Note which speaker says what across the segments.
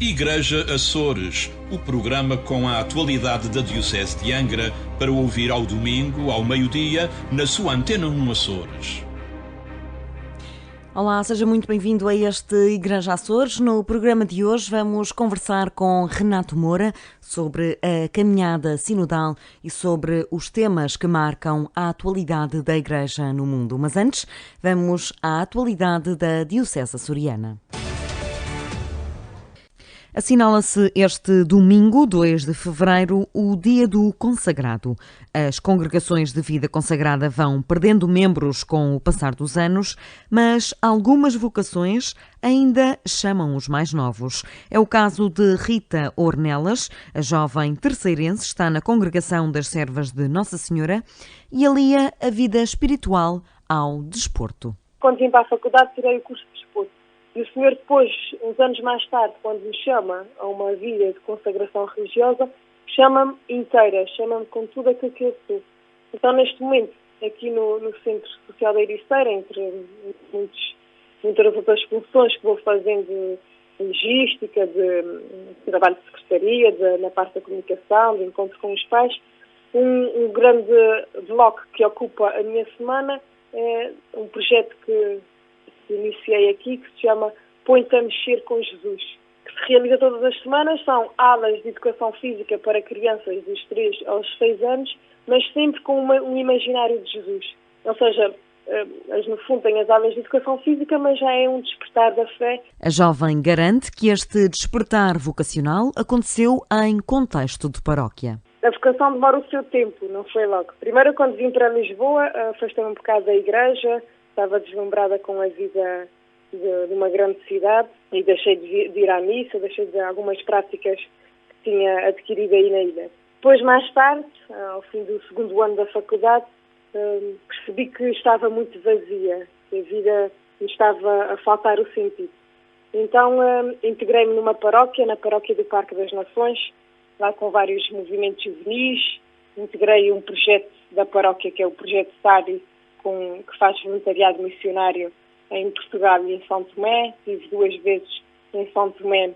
Speaker 1: Igreja Açores, o programa com a atualidade da Diocese de Angra para ouvir ao domingo, ao meio-dia, na sua Antena 1 Açores.
Speaker 2: Olá, seja muito bem-vindo a este Igreja Açores. No programa de hoje vamos conversar com Renato Moura sobre a caminhada sinodal e sobre os temas que marcam a atualidade da Igreja no mundo. Mas antes, vamos à atualidade da Diocese açoriana. Assinala-se este domingo, 2 de fevereiro, o Dia do Consagrado. As congregações de vida consagrada vão perdendo membros com o passar dos anos, mas algumas vocações ainda chamam os mais novos. É o caso de Rita Ornelas, a jovem terceirense, está na Congregação das Servas de Nossa Senhora e alia a vida espiritual ao desporto.
Speaker 3: Quando vim para a faculdade, tirei o curso de desporto. E o Senhor depois, uns anos mais tarde, quando me chama a uma vida de consagração religiosa, chama-me inteira, chama-me com tudo aquilo que eu sou. Então, neste momento, aqui no Centro Social da Ericeira, entre muitas outras funções que vou fazendo de logística, de trabalho de secretaria, na parte da comunicação, de encontro com os pais, um grande bloco que ocupa a minha semana é um projeto que iniciei aqui, que se chama Põe-te a Mexer com Jesus, que se realiza todas as semanas. São aulas de educação física para crianças dos 3 aos 6 anos, mas sempre com um imaginário de Jesus. Ou seja, no fundo têm as aulas de educação física, mas já é um despertar da fé.
Speaker 2: A jovem garante que este despertar vocacional aconteceu em contexto de paróquia.
Speaker 3: A vocação demora o seu tempo, não foi logo. Primeiro, quando vim para Lisboa, afastei-me um bocado da igreja, estava deslumbrada com a vida de uma grande cidade e deixei de ir à missa, deixei de algumas práticas que tinha adquirido aí na ilha. Depois, mais tarde, ao fim do segundo ano da faculdade, percebi que estava muito vazia, que a vida me estava a faltar o sentido. Então, integrei-me numa paróquia, na paróquia do Parque das Nações, lá com vários movimentos juvenis. Integrei um projeto da paróquia, que é o projeto SARI, que faz voluntariado missionário em Portugal e em São Tomé. Estive 2 vezes em São Tomé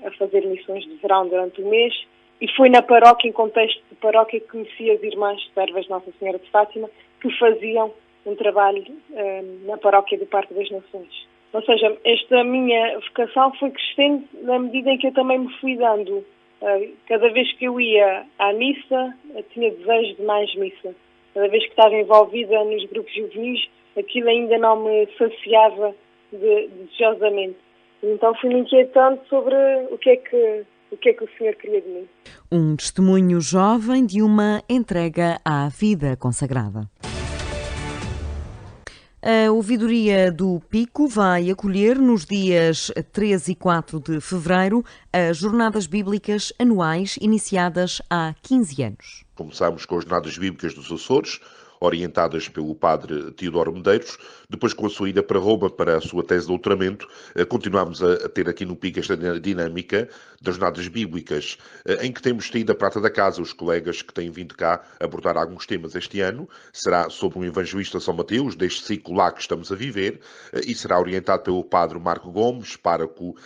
Speaker 3: a fazer missões de verão durante o mês. E fui na paróquia, em contexto de paróquia, que conheci as irmãs servas Nossa Senhora de Fátima, que faziam um trabalho na paróquia do Parque das Nações. Ou seja, esta minha vocação foi crescendo na medida em que eu também me fui dando. Cada vez que eu ia à missa, eu tinha desejo de mais missa. Cada vez que estava envolvida nos grupos juvenis, aquilo ainda não me saciava desejosamente. Então fui-me inquietando sobre o que é que o Senhor queria de mim.
Speaker 2: Um testemunho jovem de uma entrega à vida consagrada. A Ouvidoria do Pico vai acolher nos dias 3 e 4 de fevereiro as Jornadas Bíblicas anuais iniciadas há 15 anos.
Speaker 4: Começámos com as Jornadas Bíblicas dos Açores, orientadas pelo padre Teodoro Medeiros. Depois, com a sua ida para Roma para a sua tese de doutoramento, continuámos a ter aqui no Pico esta dinâmica das jornadas bíblicas, em que temos tido a prata da casa. Os colegas que têm vindo cá abordar alguns temas este ano será sobre o evangelista São Mateus, deste ciclo lá que estamos a viver, e será orientado pelo padre Marco Gomes, pároco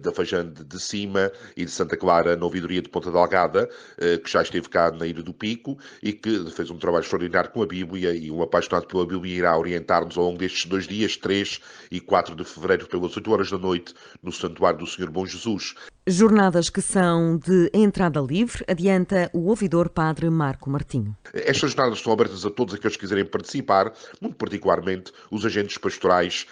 Speaker 4: da Fajande de Cima e de Santa Clara, na Ouvidoria de Ponta Delgada, que já esteve cá na Ilha do Pico e que fez um trabalho extraordinário com a Bíblia, e um apaixonado pela Bíblia irá orientar-nos ao longo destes 2 dias, 3 e 4 de fevereiro, pelas 8 horas da noite, no Santuário do Senhor Bom Jesus.
Speaker 2: Jornadas que são de entrada livre, adianta o ouvidor padre Marco Martinho.
Speaker 4: Estas jornadas estão abertas a todos aqueles que quiserem participar, muito particularmente os agentes pastorais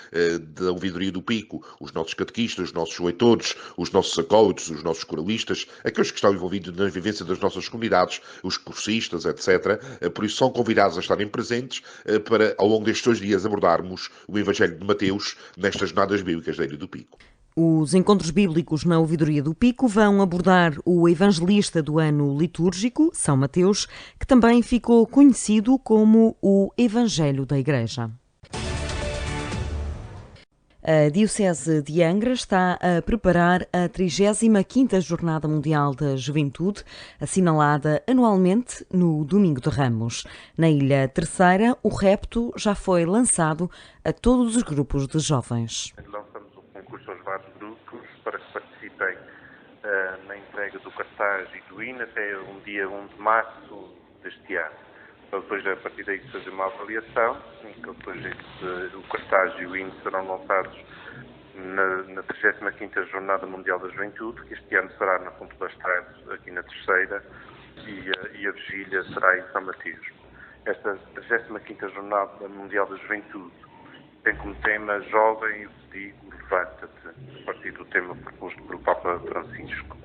Speaker 4: da Ouvidoria do Pico, os nossos catequistas, os nossos leitores, os nossos acólitos, os nossos coralistas, aqueles que estão envolvidos na vivência das nossas comunidades, os cursistas, etc. Por isso são convidados a estarem presentes para, ao longo destes 2 dias, abordarmos o Evangelho de Mateus nestas jornadas bíblicas da Ilha do Pico.
Speaker 2: Os encontros bíblicos na Ouvidoria do Pico vão abordar o evangelista do ano litúrgico, São Mateus, que também ficou conhecido como o Evangelho da Igreja. A Diocese de Angra está a preparar a 35ª Jornada Mundial da Juventude, assinalada anualmente no Domingo de Ramos. Na Ilha Terceira, o repto já foi lançado a todos os grupos de jovens.
Speaker 5: Lançamos um concurso aos vários grupos para que participem cartaz e do hino até um dia 1 de março deste ano. Então, depois, a partir daí, fazer uma avaliação, e depois o cartaz e o hino serão lançados na 35ª Jornada Mundial da Juventude, que este ano será na Fonte das Traves, aqui na Terceira, e a vigília será em São Mateus. Esta 35ª Jornada Mundial da Juventude tem como tema Jovem, eu te digo, levanta-te, a partir do tema proposto pelo Papa Francisco.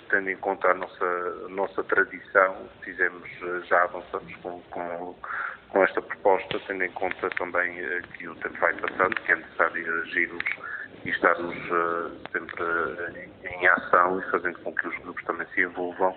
Speaker 5: Tendo em conta a nossa tradição, já avançamos com esta proposta, tendo em conta também que o tempo vai passando, que é necessário agirmos e estarmos sempre em ação e fazendo com que os grupos também se envolvam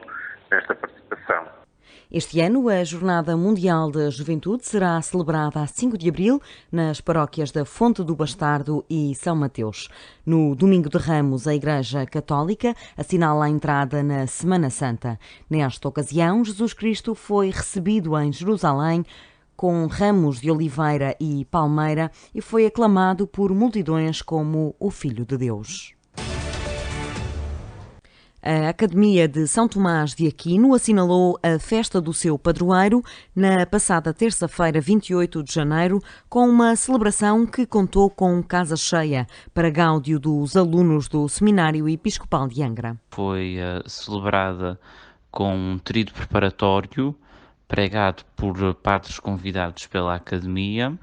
Speaker 5: nesta participação.
Speaker 2: Este ano, a Jornada Mundial da Juventude será celebrada a 5 de abril nas paróquias da Fonte do Bastardo e São Mateus. No Domingo de Ramos, a Igreja Católica assinala a entrada na Semana Santa. Nesta ocasião, Jesus Cristo foi recebido em Jerusalém com ramos de oliveira e palmeira e foi aclamado por multidões como o Filho de Deus. A Academia de São Tomás de Aquino assinalou a festa do seu padroeiro na passada terça-feira, 28 de janeiro, com uma celebração que contou com casa cheia para gáudio dos alunos do Seminário Episcopal de Angra.
Speaker 6: Foi celebrada com um tríduo preparatório pregado por padres convidados pela Academia.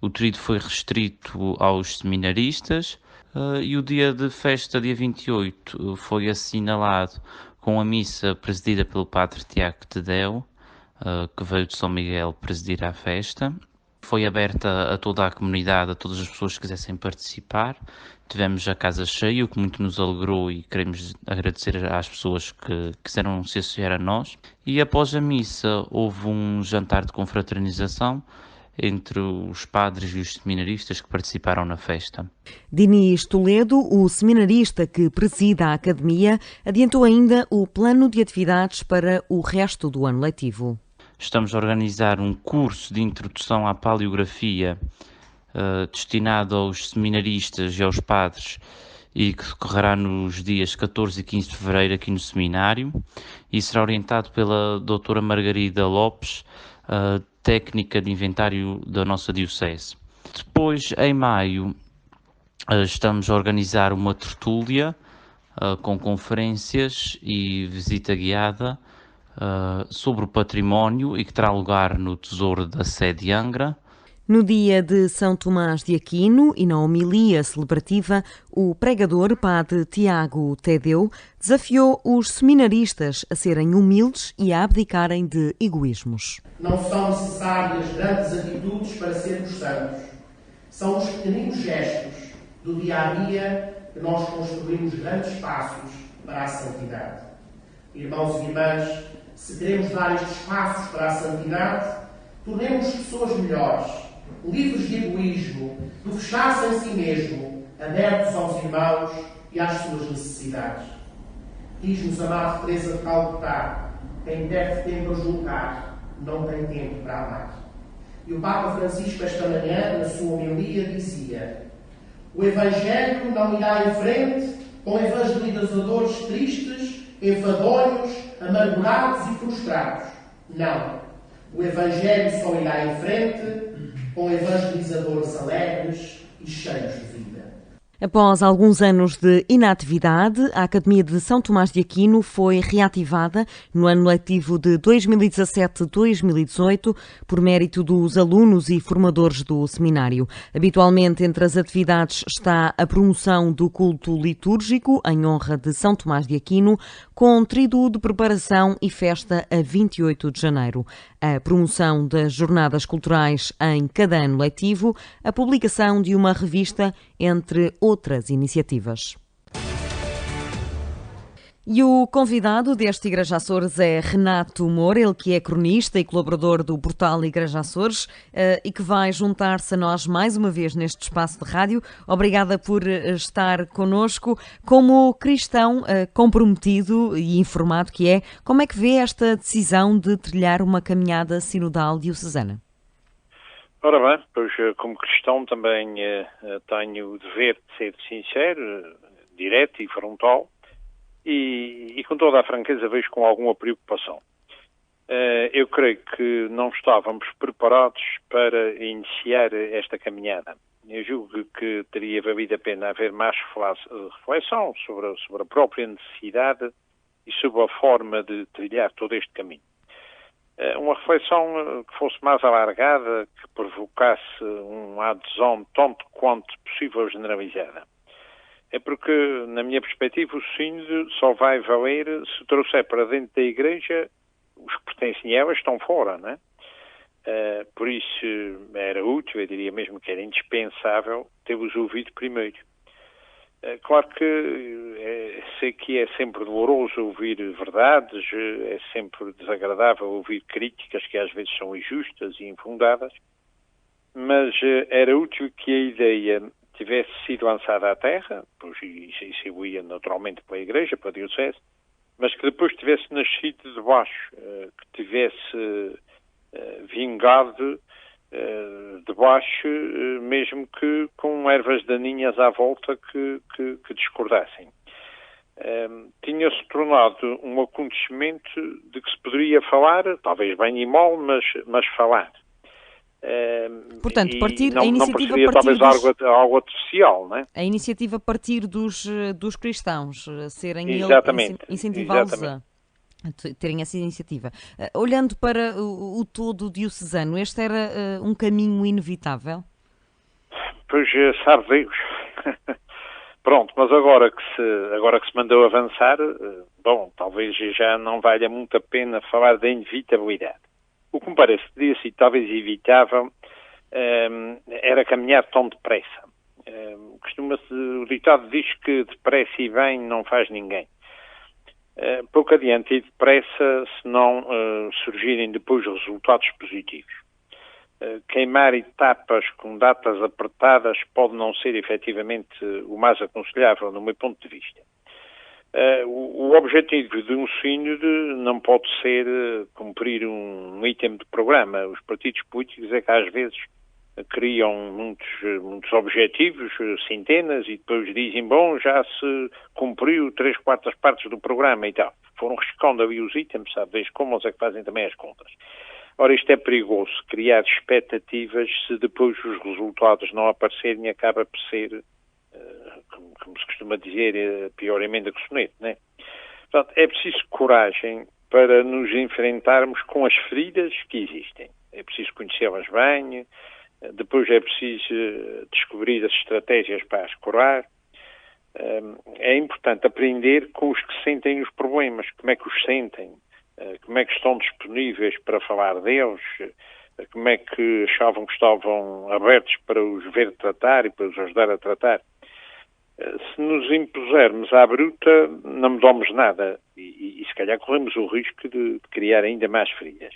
Speaker 6: O tríduo foi restrito aos seminaristas. E o dia de festa, dia 28, foi assinalado com a missa presidida pelo padre Tiago Tedeu, que veio de São Miguel presidir a festa. Foi aberta a toda a comunidade, a todas as pessoas que quisessem participar. Tivemos a casa cheia, o que muito nos alegrou e queremos agradecer às pessoas que quiseram se associar a nós. E após a missa houve um jantar de confraternização entre os padres e os seminaristas que participaram na festa.
Speaker 2: Diniz Toledo, o seminarista que presida a Academia, adiantou ainda o plano de atividades para o resto do ano letivo.
Speaker 6: Estamos a organizar um curso de introdução à paleografia destinado aos seminaristas e aos padres e que decorrerá nos dias 14 e 15 de fevereiro aqui no seminário e será orientado pela doutora Margarida Lopes, técnica de inventário da nossa diocese. Depois, em maio, estamos a organizar uma tertúlia com conferências e visita guiada sobre o património e que terá lugar no Tesouro da Sé de Angra.
Speaker 2: No dia de São Tomás de Aquino e na homilia celebrativa, o pregador padre Tiago Tedeu desafiou os seminaristas a serem humildes e a abdicarem de egoísmos.
Speaker 7: Não são necessárias grandes atitudes para sermos santos. São os pequeninos gestos do dia-a-dia que nós construímos grandes passos para a santidade. Irmãos e irmãs, se queremos dar estes passos para a santidade, tornemos pessoas melhores, livres de egoísmo, de fechar-se em si mesmo, abertos aos irmãos e às suas necessidades. Diz-nos a Madre Teresa de Calcutá: quem perde tempo a julgar, não tem tempo para amar. E o Papa Francisco esta manhã, na sua homilia, dizia: o Evangelho não irá em frente com evangelizadores tristes, enfadonhos, amargurados e frustrados. Não. O Evangelho só irá em frente com evangelizadores alegres e cheios de vida.
Speaker 2: Após alguns anos de inatividade, a Academia de São Tomás de Aquino foi reativada no ano letivo de 2017-2018 por mérito dos alunos e formadores do seminário. Habitualmente, entre as atividades está a promoção do culto litúrgico em honra de São Tomás de Aquino, com tríduo de preparação e festa a 28 de janeiro. A promoção das jornadas culturais em cada ano letivo, a publicação de uma revista, entre outras iniciativas. E o convidado deste Igreja Açores é Renato Moura, ele que é cronista e colaborador do portal Igreja Açores e que vai juntar-se a nós mais uma vez neste espaço de rádio. Obrigada por estar connosco. Como cristão comprometido e informado que é, como é que vê esta decisão de trilhar uma caminhada sinodal diocesana?
Speaker 8: Ora bem, pois como cristão também tenho o dever de ser sincero, direto e frontal. e com toda a franqueza vejo com alguma preocupação. Eu creio que não estávamos preparados para iniciar esta caminhada. Eu julgo que teria valido a pena haver mais reflexão sobre a própria necessidade e sobre a forma de trilhar todo este caminho. Uma reflexão que fosse mais alargada, que provocasse uma adesão tanto quanto possível generalizada. É porque, na minha perspectiva, o sínodo só vai valer se trouxer para dentro da Igreja os que pertencem a ela estão fora, não é? Por isso era útil, eu diria mesmo que era indispensável tê-los ouvido primeiro. Claro que sei que é sempre doloroso ouvir verdades, é sempre desagradável ouvir críticas que às vezes são injustas e infundadas, mas era útil que a ideia tivesse sido lançada à terra, pois isso ia naturalmente pela Igreja, pela Diocese, mas que depois tivesse nascido de baixo, que tivesse vingado de baixo, mesmo que com ervas daninhas à volta que discordassem. Tinha-se tornado um acontecimento de que se poderia falar, talvez bem e mal, mas falar.
Speaker 2: Portanto,
Speaker 8: a iniciativa não talvez algo artificial, não é?
Speaker 2: A iniciativa partir dos cristãos, serem incentivá-los a terem essa iniciativa. Olhando para o todo diocesano, este era um caminho inevitável?
Speaker 8: Pois, sabe Deus. Pronto, mas agora que se mandou avançar, talvez já não valha muito a pena falar da inevitabilidade. O que me parece que teria sido talvez evitável era caminhar tão depressa. O ditado diz que depressa e bem não faz ninguém. Pouco adiante e depressa se não surgirem depois resultados positivos. Queimar etapas com datas apertadas pode não ser efetivamente o mais aconselhável no meu ponto de vista. O objetivo de um sínodo não pode ser cumprir um item de programa. Os partidos políticos é que às vezes criam muitos objetivos, centenas, e depois dizem, já se cumpriu 3/4 partes do programa e tal. Foram riscando ali os itens, sabe, como eles é que fazem também as contas. Ora, isto é perigoso, criar expectativas se depois os resultados não aparecerem, acaba por ser, como se costuma dizer, a pior emenda que o soneto, não é? Portanto, é preciso coragem para nos enfrentarmos com as feridas que existem. É preciso conhecê-las bem, depois é preciso descobrir as estratégias para as curar. É importante aprender com os que sentem os problemas, como é que os sentem, como é que estão disponíveis para falar deles, como é que achavam que estavam abertos para os ver tratar e para os ajudar a tratar. Se nos impusermos à bruta, não mudamos nada e se calhar corremos o risco de criar ainda mais feridas.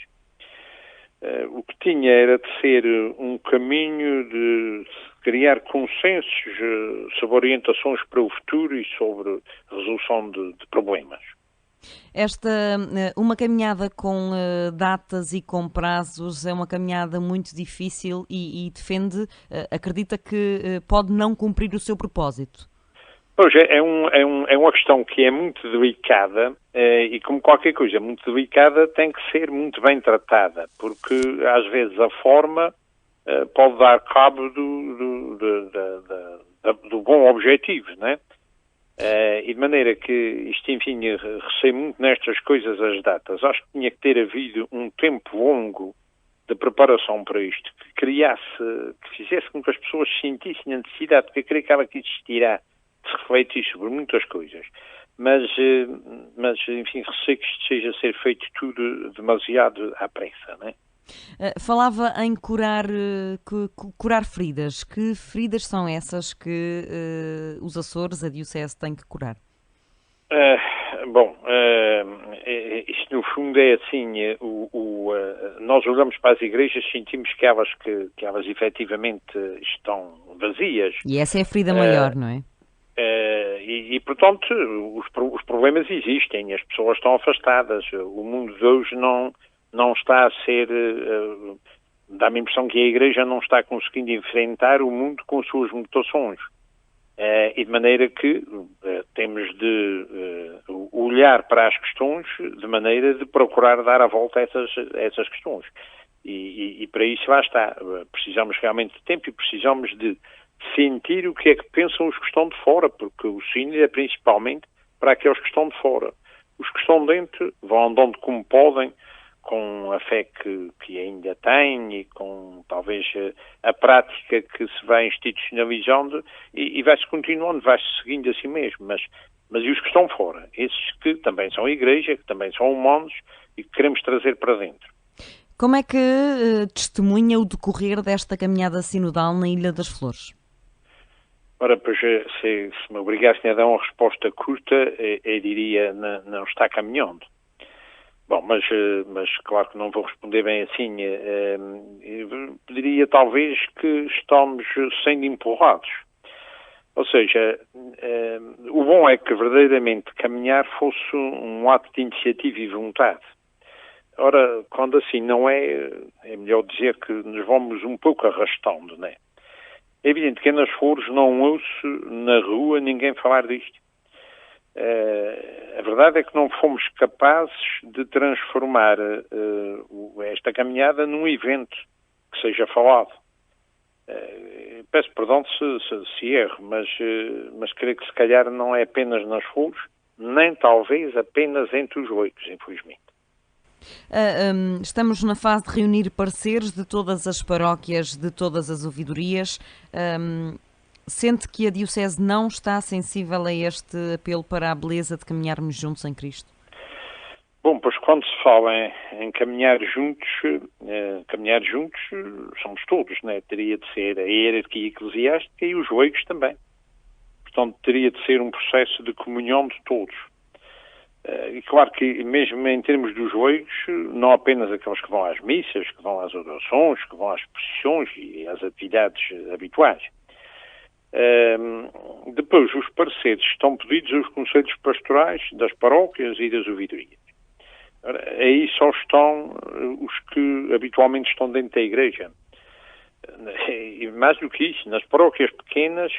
Speaker 8: O que tinha era de ser um caminho de criar consensos sobre orientações para o futuro e sobre resolução de problemas.
Speaker 2: Uma caminhada com datas e com prazos é uma caminhada muito difícil e acredita que pode não cumprir o seu propósito.
Speaker 8: Pois, é uma questão que é muito delicada e, como qualquer coisa muito delicada, tem que ser muito bem tratada, porque às vezes a forma pode dar cabo do bom objetivo, não é? E de maneira que isto, enfim, receio muito nestas coisas as datas. Acho que tinha que ter havido um tempo longo de preparação para isto, que fizesse com que as pessoas sentissem a necessidade, porque eu creio que ela que existirá de se refletir sobre muitas coisas. Mas enfim, receio que isto seja a ser feito tudo demasiado à pressa, não é?
Speaker 2: Falava em curar feridas. Que feridas são essas que os Açores, a Diocese, tem que curar?
Speaker 8: Isto no fundo é assim, nós olhamos para as igrejas, sentimos que elas efetivamente estão vazias.
Speaker 2: E essa é a ferida maior, não é?
Speaker 8: E portanto, os problemas existem, as pessoas estão afastadas, o mundo de hoje não está a ser, dá-me a impressão que a Igreja não está conseguindo enfrentar o mundo com as suas mutações. E de maneira que temos olhar para as questões de maneira de procurar dar a volta a essas questões. E para isso lá está. Precisamos realmente de tempo e precisamos de sentir o que é que pensam os que estão de fora, porque o sino é principalmente para aqueles que estão de fora. Os que estão dentro vão andando como podem, com a fé que ainda têm e com talvez a prática que se vai institucionalizando e vai-se continuando, vai-se seguindo a si mesmo. Mas e os que estão fora? Esses que também são a Igreja, que também são humanos e que queremos trazer para dentro.
Speaker 2: Como é que testemunha o decorrer desta caminhada sinodal na Ilha das Flores?
Speaker 8: Ora, pois, se me obrigassem a dar uma resposta curta, eu diria não está caminhando. Bom, mas claro que não vou responder bem assim. Eu diria talvez que estamos sendo empurrados. Ou seja, o bom é que verdadeiramente caminhar fosse um ato de iniciativa e vontade. Ora, quando assim não é melhor dizer que nos vamos um pouco arrastando, não é? É evidente que nas Flores não ouço na rua ninguém falar disto. A verdade é que não fomos capazes de transformar esta caminhada num evento que seja falado. Peço perdão se erro, mas creio que se calhar não é apenas nas Flores, nem talvez apenas entre os leigos, infelizmente.
Speaker 2: Estamos na fase de reunir parceiros de todas as paróquias, de todas as ouvidorias. Sente que a Diocese não está sensível a este apelo para a beleza de caminharmos juntos em Cristo?
Speaker 8: Bom, pois quando se fala em caminhar juntos somos todos, né? Teria de ser a hierarquia eclesiástica e os leigos também. Portanto, teria de ser um processo de comunhão de todos. E claro que mesmo em termos dos leigos, não apenas aqueles que vão às missas, que vão às orações, que vão às procissões e às atividades habituais. Depois, os parceiros estão pedidos aos conselhos pastorais das paróquias e das ouvidorias. Aí só estão os que habitualmente estão dentro da Igreja. E mais do que isso, nas paróquias pequenas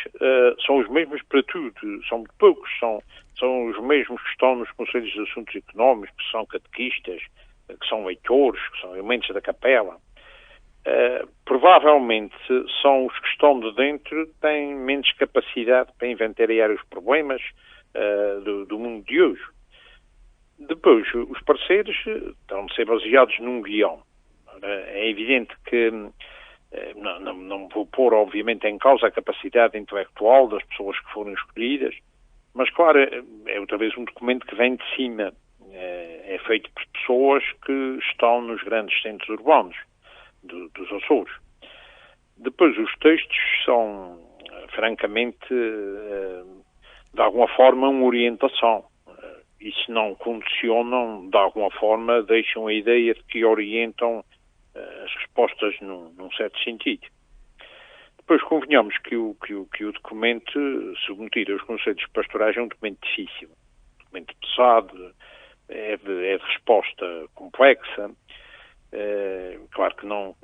Speaker 8: são os mesmos para tudo, são muito poucos, são os mesmos que estão nos conselhos de assuntos económicos, que são catequistas, que são leitores, que são elementos da capela. Provavelmente são os que estão de dentro, têm menos capacidade para inventariar os problemas do mundo de hoje. Depois, os parceiros terão de ser baseados num guião. É evidente que não vou pôr, obviamente, em causa a capacidade intelectual das pessoas que foram escolhidas, mas, claro, é outra vez um documento que vem de cima. É feito por pessoas que estão nos grandes centros urbanos dos Açores. Depois, os textos são, francamente, de alguma forma, uma orientação. E se não condicionam, de alguma forma, deixam a ideia de que orientam as respostas num certo sentido. Depois convenhamos que o documento submetido aos conselhos pastorais é um documento difícil, um documento pesado, é de resposta complexa. Claro que não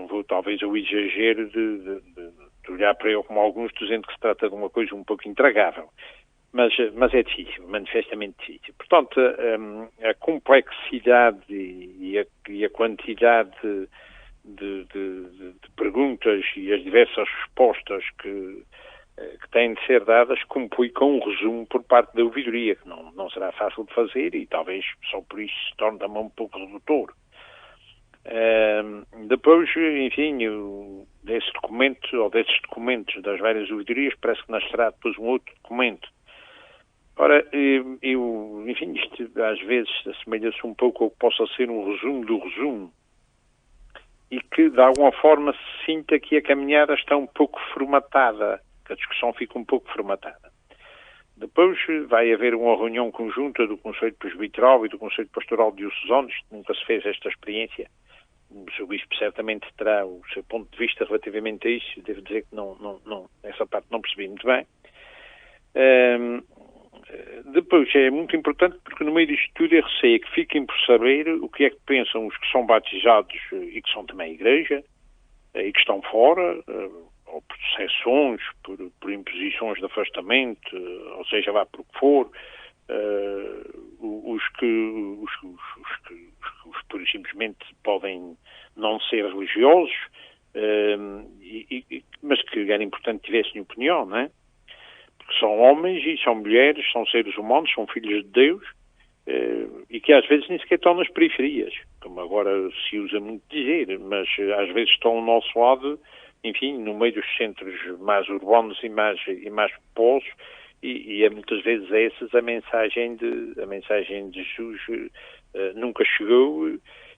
Speaker 8: vou talvez ao exagero de olhar para ele como alguns dizendo que se trata de uma coisa um pouco intragável. Mas é difícil, manifestamente difícil. Portanto, a complexidade e a quantidade de perguntas e as diversas respostas que têm de ser dadas complicam um resumo por parte da ouvidoria, que não será fácil de fazer e talvez só por isso se torne também um pouco redutor. Depois, enfim, desses documentos das várias ouvidorias, parece que nascerá depois um outro documento. Ora, enfim, isto às vezes assemelha-se um pouco ao que possa ser um resumo do resumo e que, de alguma forma, se sinta que a caminhada está um pouco formatada, que a discussão fica um pouco formatada. Depois vai haver uma reunião conjunta do Conselho Presbiteral e do Conselho Pastoral Diocesano. Nunca se fez esta experiência. O Sr. Bispo certamente terá o seu ponto de vista relativamente a isso. Devo dizer que essa parte não percebi muito bem. Depois é muito importante porque no meio disto tudo é receio que fiquem por saber o que é que pensam os que são batizados e que são também a Igreja e que estão fora, ou por secções, por imposições de afastamento, ou seja, lá por o que for, pura e simplesmente podem não ser religiosos, mas que era importante que tivessem opinião, não é? Porque são homens e são mulheres, são seres humanos, são filhos de Deus, e que às vezes nem sequer estão nas periferias, como agora se usa muito dizer, mas às vezes estão ao nosso lado, enfim, no meio dos centros mais urbanos e mais populosos, e é muitas vezes essas a mensagem de Jesus nunca chegou,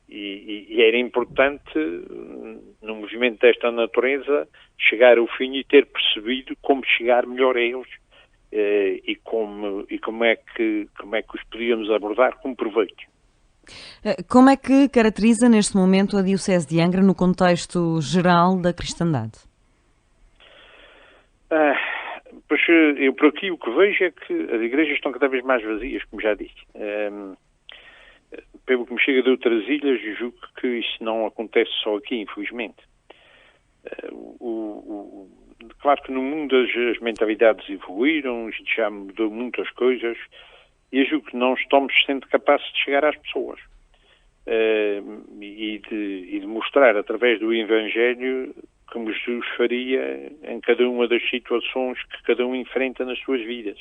Speaker 8: e era importante, no movimento desta natureza, chegar ao fim e ter percebido como chegar melhor a eles, e como é que os podíamos abordar com proveito.
Speaker 2: Como é que caracteriza neste momento a Diocese de Angra no contexto geral da cristandade?
Speaker 8: Pois eu por aqui o que vejo é que as igrejas estão cada vez mais vazias, como já disse. Pelo que me chega de outras ilhas, julgo que isso não acontece só aqui, infelizmente. Claro que no mundo as mentalidades evoluíram, já mudou muitas coisas, e eu julgo que não estamos sendo capazes de chegar às pessoas e de mostrar através do Evangelho como Jesus faria em cada uma das situações que cada um enfrenta nas suas vidas,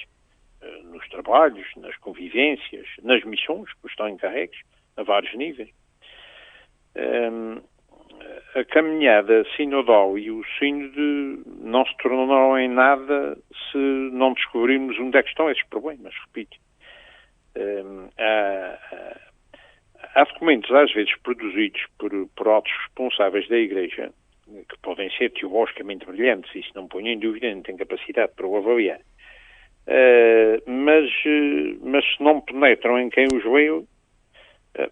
Speaker 8: nos trabalhos, nas convivências, nas missões que estão encarregues a vários níveis. A caminhada sinodal e o sínodo não se tornarão em nada se não descobrirmos onde é que estão esses problemas, repito. Há documentos às vezes produzidos por altos responsáveis da Igreja que podem ser teologicamente brilhantes, isso não ponho em dúvida, não tenho capacidade para o avaliar, mas se não penetram em quem os leu,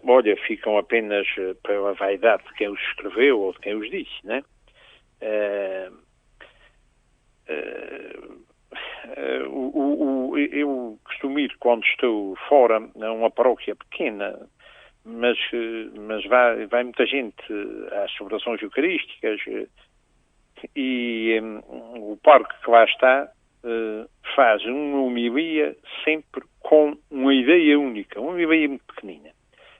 Speaker 8: olha, ficam apenas pela vaidade de quem os escreveu ou de quem os disse, né? Eu costumo ir, quando estou fora, a uma paróquia pequena, mas vai muita gente às celebrações eucarísticas, e o parque que lá está faz uma homilia sempre com uma ideia única, uma ideia muito pequenina.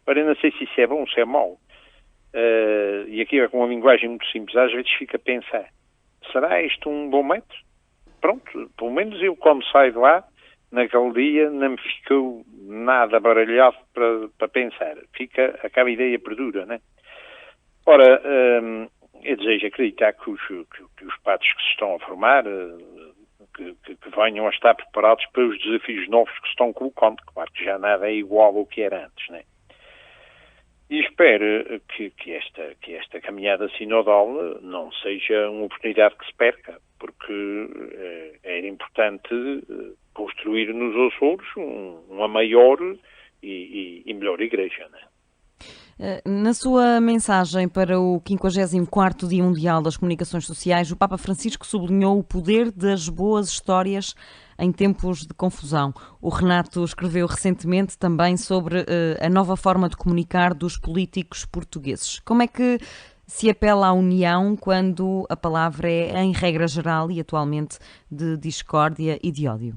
Speaker 8: Agora, eu não sei se isso é bom ou se é mau, e aqui é com uma linguagem muito simples, às vezes fica a pensar, será isto um bom método? Pronto, pelo menos eu, quando saio de lá, naquele dia não me ficou nada baralhado para pensar. Aquela ideia perdura, né? Ora, eu desejo acreditar que os padres que se estão a formar, que venham a estar preparados para os desafios novos que se estão colocando. Claro que já nada é igual ao que era antes, né? E espero que esta caminhada sinodal não seja uma oportunidade que se perca, porque era importante construir nos Açores uma maior e melhor igreja, né?
Speaker 2: Na sua mensagem para o 54º Dia Mundial das Comunicações Sociais, o Papa Francisco sublinhou o poder das boas histórias em tempos de confusão. O Renato escreveu recentemente também sobre a nova forma de comunicar dos políticos portugueses. Como é que se apela à união quando a palavra é, em regra geral e atualmente, de discórdia e de ódio?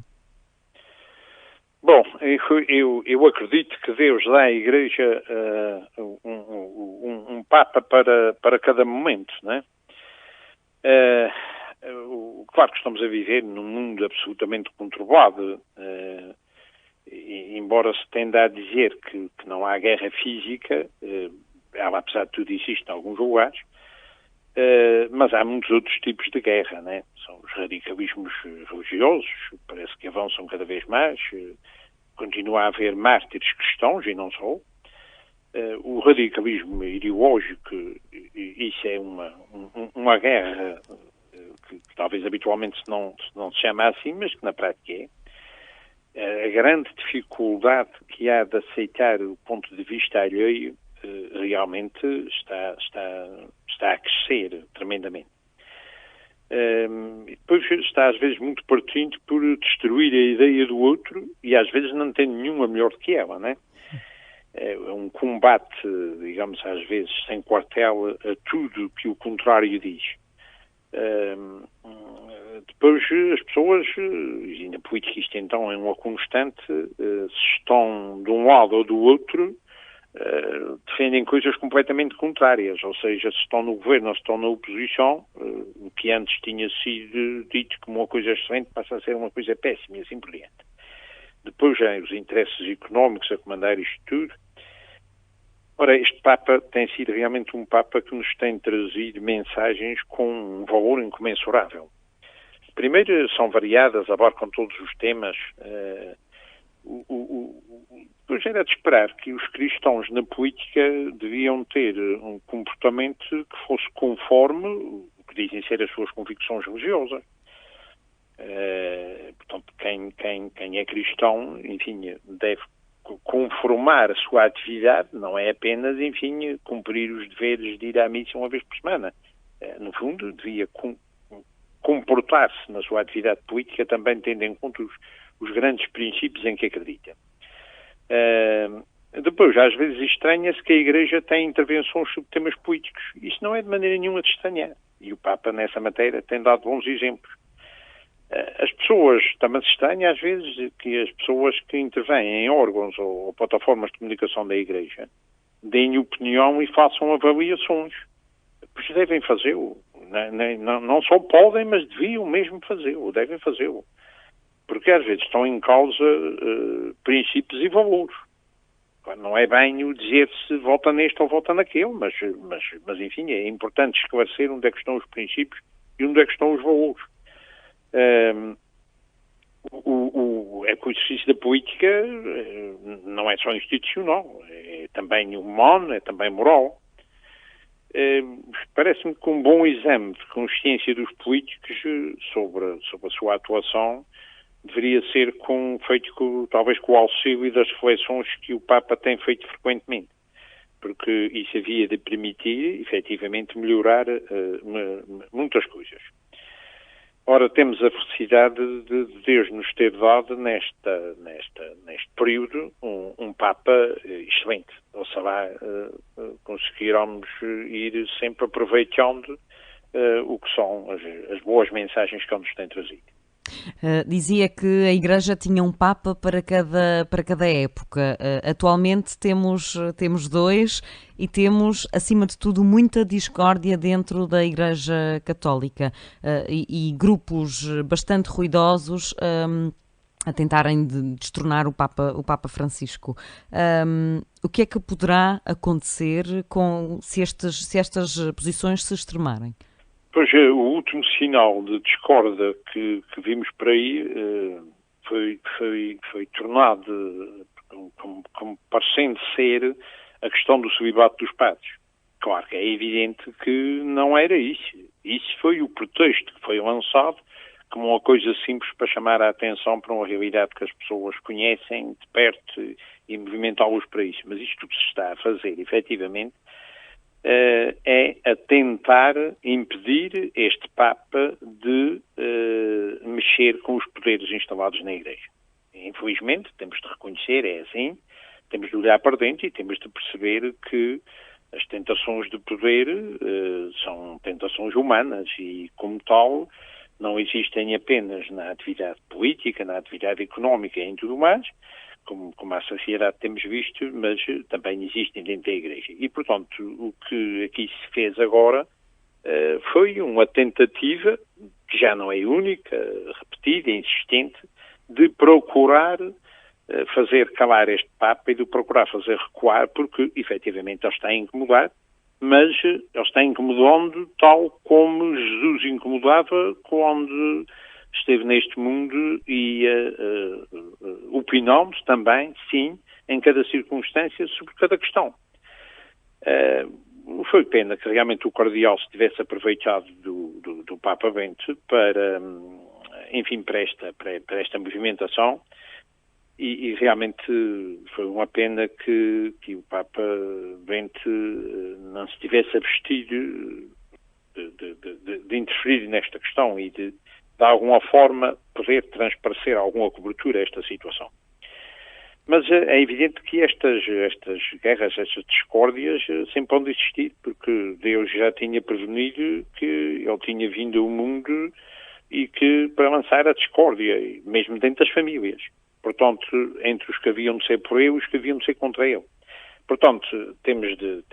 Speaker 8: Bom, eu acredito que Deus dá à Igreja um Papa para cada momento, né? Claro que estamos a viver num mundo absolutamente conturbado, embora se tenda a dizer que não há guerra física, ela, apesar de tudo, existe em alguns lugares, mas há muitos outros tipos de guerra, né? São os radicalismos religiosos, parece que avançam cada vez mais, continua a haver mártires cristãos e não só. O radicalismo ideológico, isso é uma guerra que talvez habitualmente não se chama assim, mas que na prática é. A grande dificuldade que há de aceitar o ponto de vista alheio realmente está a crescer tremendamente. Depois está às vezes muito partindo por destruir a ideia do outro e às vezes não tem nenhuma melhor do que ela, né? É um combate, digamos, às vezes sem quartel a tudo que o contrário diz. Depois as pessoas, e na política isto então é uma constante, se estão de um lado ou do outro, defendem coisas completamente contrárias, ou seja, se estão no governo ou se estão na oposição, o que antes tinha sido dito como uma coisa excelente passa a ser uma coisa péssima e assim por diante. Depois já os interesses económicos a comandar isto tudo. Ora, este Papa tem sido realmente um Papa que nos tem trazido mensagens com um valor incomensurável. Primeiro, são variadas, abarcam todos os temas. Depois era de esperar que os cristãos na política deviam ter um comportamento que fosse conforme o que dizem ser as suas convicções religiosas. Portanto, quem é cristão, enfim, deve conformar a sua atividade, não é apenas, enfim, cumprir os deveres de ir à missa uma vez por semana. No fundo, devia comportar-se na sua atividade política também tendo em conta os grandes princípios em que acredita. Depois, às vezes estranha-se que a Igreja tem intervenções sobre temas políticos. Isso não é de maneira nenhuma de estranhar. E o Papa, nessa matéria, tem dado bons exemplos. As pessoas, também se estranha às vezes que as pessoas que intervêm em órgãos ou plataformas de comunicação da Igreja deem opinião e façam avaliações. Pois devem fazê-lo. Não só podem, mas deviam mesmo fazê-lo, devem fazê-lo. Porque às vezes estão em causa princípios e valores. Não é bem o dizer se vota neste ou vota naquele, mas enfim, é importante esclarecer onde é que estão os princípios e onde é que estão os valores. O exercício da política não é só institucional, é também humano, é também moral. Parece-me que um bom exame de consciência dos políticos sobre a sua atuação deveria ser feito talvez com o auxílio das reflexões que o Papa tem feito frequentemente, porque isso havia de permitir, efetivamente, melhorar muitas coisas. Ora, temos a felicidade de Deus nos ter dado neste período um Papa excelente. Ou será conseguirmos ir sempre aproveitando o que são as boas mensagens que ele nos tem trazido.
Speaker 2: Dizia que a Igreja tinha um Papa para cada época. Atualmente temos dois e temos, acima de tudo, muita discórdia dentro da Igreja Católica e grupos bastante ruidosos a tentarem destronar o Papa Francisco. O que é que poderá acontecer se estas posições se extremarem?
Speaker 8: Pois o último sinal de discórdia que vimos por aí foi tornado como parecendo ser a questão do celibato dos padres. Claro que é evidente que não era isso. Isso foi o pretexto que foi lançado como uma coisa simples para chamar a atenção para uma realidade que as pessoas conhecem de perto e movimentá-los para isso. Mas isto que se está a fazer, efetivamente, é a tentar impedir este Papa de mexer com os poderes instalados na Igreja. Infelizmente, temos de reconhecer, é assim, temos de olhar para dentro e temos de perceber que as tentações de poder são tentações humanas e, como tal, não existem apenas na atividade política, na atividade económica e em tudo mais, como a sociedade temos visto, mas também existem dentro da Igreja. E, portanto, o que aqui se fez agora foi uma tentativa, que já não é única, repetida, insistente, de procurar fazer calar este Papa e de procurar fazer recuar, porque, efetivamente, ele está a incomodar, mas ele está incomodando tal como Jesus incomodava quando esteve neste mundo e opinamos também, sim, em cada circunstância sobre cada questão. Foi pena que realmente o cardeal se tivesse aproveitado do Papa Bento para, enfim, para esta movimentação e realmente foi uma pena que o Papa Bento não se tivesse abstido de interferir nesta questão e de alguma forma poder transparecer alguma cobertura a esta situação. Mas é evidente que estas guerras, estas discórdias sempre vão existir, porque Deus já tinha prevenido que ele tinha vindo ao mundo e que para lançar a discórdia, mesmo dentro das famílias. Portanto, entre os que haviam de ser por ele e os que haviam de ser contra ele. Portanto, temos de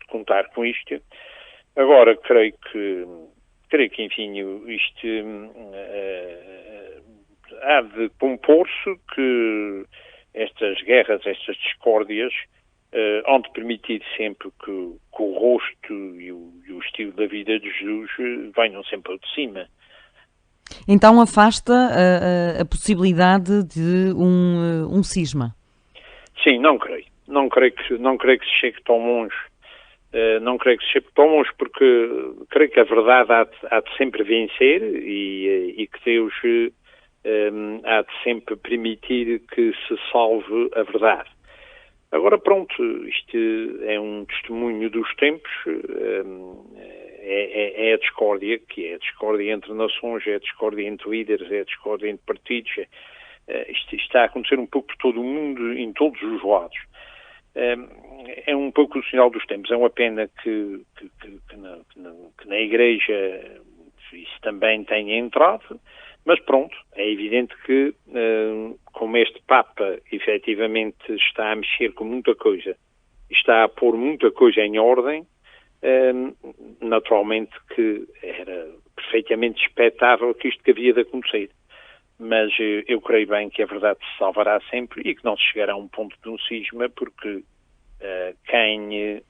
Speaker 8: contar com isto. Agora, creio que enfim, isto há de compor-se que estas guerras, estas discórdias, hão de permitir sempre que o rosto e o estilo da vida de Jesus venham sempre ao de cima.
Speaker 2: Então afasta a possibilidade de um cisma?
Speaker 8: Sim, não creio. Não creio que se chegue tão longe. Não creio que se chegue tão longe, porque creio que a verdade há de sempre vencer e que Deus há de sempre permitir que se salve a verdade. Agora, pronto, isto é um testemunho dos tempos, é a discórdia, que é a discórdia entre nações, é a discórdia entre líderes, é a discórdia entre partidos. Isto está a acontecer um pouco por todo o mundo, em todos os lados. É um pouco o sinal dos tempos. É uma pena que na Igreja isso também tenha entrado, mas pronto, é evidente que como este Papa efetivamente está a mexer com muita coisa, está a pôr muita coisa em ordem, naturalmente que era perfeitamente expectável que isto havia de acontecer. Mas eu creio bem que a verdade se salvará sempre e que não se chegará a um ponto de um cisma, porque quem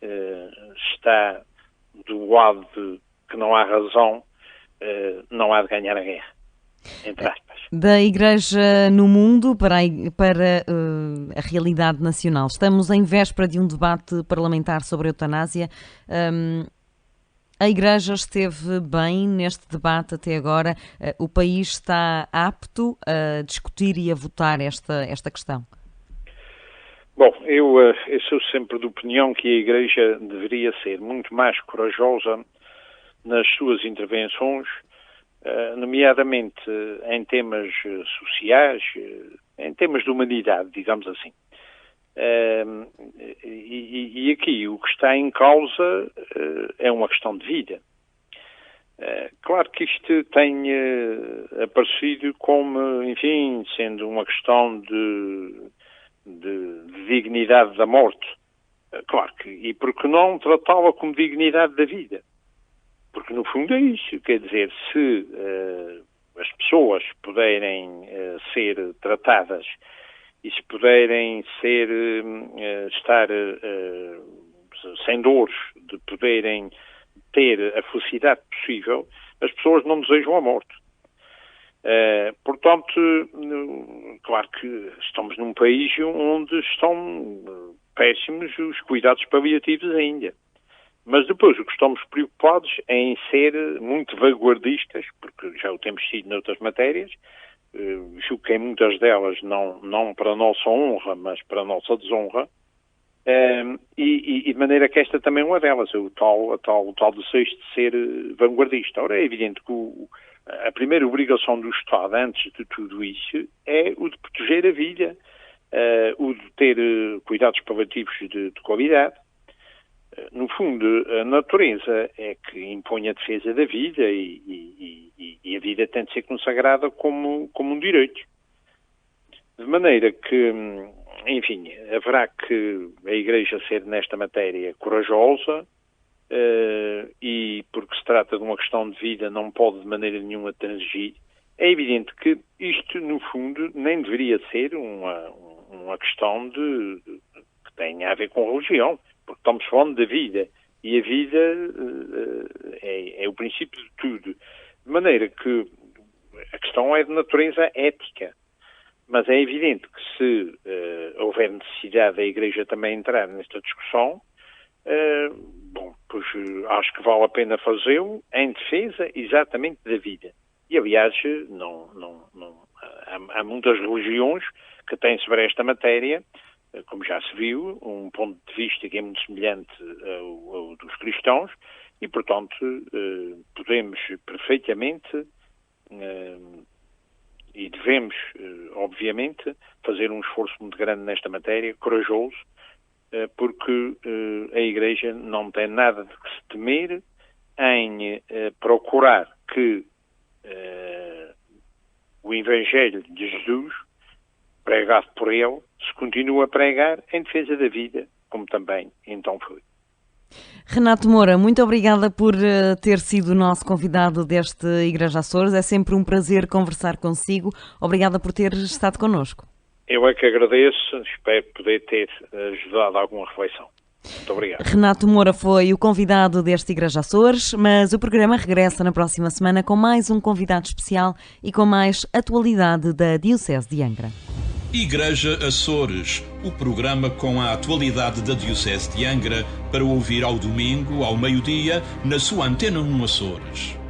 Speaker 8: está do lado de que não há razão não há de ganhar a guerra, entre aspas.
Speaker 2: Da Igreja no mundo para a realidade nacional. Estamos em véspera de um debate parlamentar sobre a eutanásia. A Igreja esteve bem neste debate até agora? O país está apto a discutir e a votar esta questão?
Speaker 8: Bom, eu sou sempre de opinião que a Igreja deveria ser muito mais corajosa nas suas intervenções, nomeadamente em temas sociais, em temas de humanidade, digamos assim. E aqui o que está em causa é uma questão de vida. Claro que isto tem aparecido como, enfim, sendo uma questão de dignidade da morte. Claro que, e por que não tratá-la como dignidade da vida? Porque no fundo é isso, quer dizer, se as pessoas puderem ser tratadas e se puderem estar sem dores, de poderem ter a felicidade possível, as pessoas não desejam a morte. Portanto, claro que estamos num país onde estão péssimos os cuidados paliativos ainda. Mas depois o que estamos preocupados é em ser muito vanguardistas, porque já o temos sido noutras matérias, julgo que em muitas delas não para a nossa honra, mas para a nossa desonra, e de maneira que esta também é uma delas, o tal desejo de ser vanguardista. Ora, é evidente que a primeira obrigação do Estado, antes de tudo isso, é o de proteger a vida, o de ter cuidados paliativos de qualidade. No fundo, a natureza é que impõe a defesa da vida e a vida tem de ser consagrada como um direito. De maneira que, enfim, haverá que a Igreja ser nesta matéria corajosa e porque se trata de uma questão de vida não pode de maneira nenhuma transigir. É evidente que isto, no fundo, nem deveria ser uma questão que tenha a ver com religião. Porque estamos falando da vida, e a vida é o princípio de tudo. De maneira que a questão é de natureza ética. Mas é evidente que se houver necessidade da Igreja também entrar nesta discussão, pois acho que vale a pena fazê-lo em defesa exatamente da vida. E, aliás, há muitas religiões que têm sobre esta matéria, como já se viu, um ponto de vista que é muito semelhante ao dos cristãos e, portanto, podemos perfeitamente e devemos, obviamente, fazer um esforço muito grande nesta matéria, corajoso, porque a Igreja não tem nada de que se temer em procurar que o Evangelho de Jesus, pregado por ele, se continua a pregar em defesa da vida, como também então foi.
Speaker 2: Renato Moura, muito obrigada por ter sido o nosso convidado deste Igreja Açores. É sempre um prazer conversar consigo. Obrigada por ter estado connosco.
Speaker 8: Eu é que agradeço, espero poder ter ajudado a alguma reflexão. Muito obrigado.
Speaker 2: Renato Moura foi o convidado deste Igreja Açores, mas o programa regressa na próxima semana com mais um convidado especial e com mais atualidade da Diocese de Angra.
Speaker 1: Igreja Açores, o programa com a atualidade da Diocese de Angra para ouvir ao domingo, ao meio-dia, na sua Antena 1 Açores.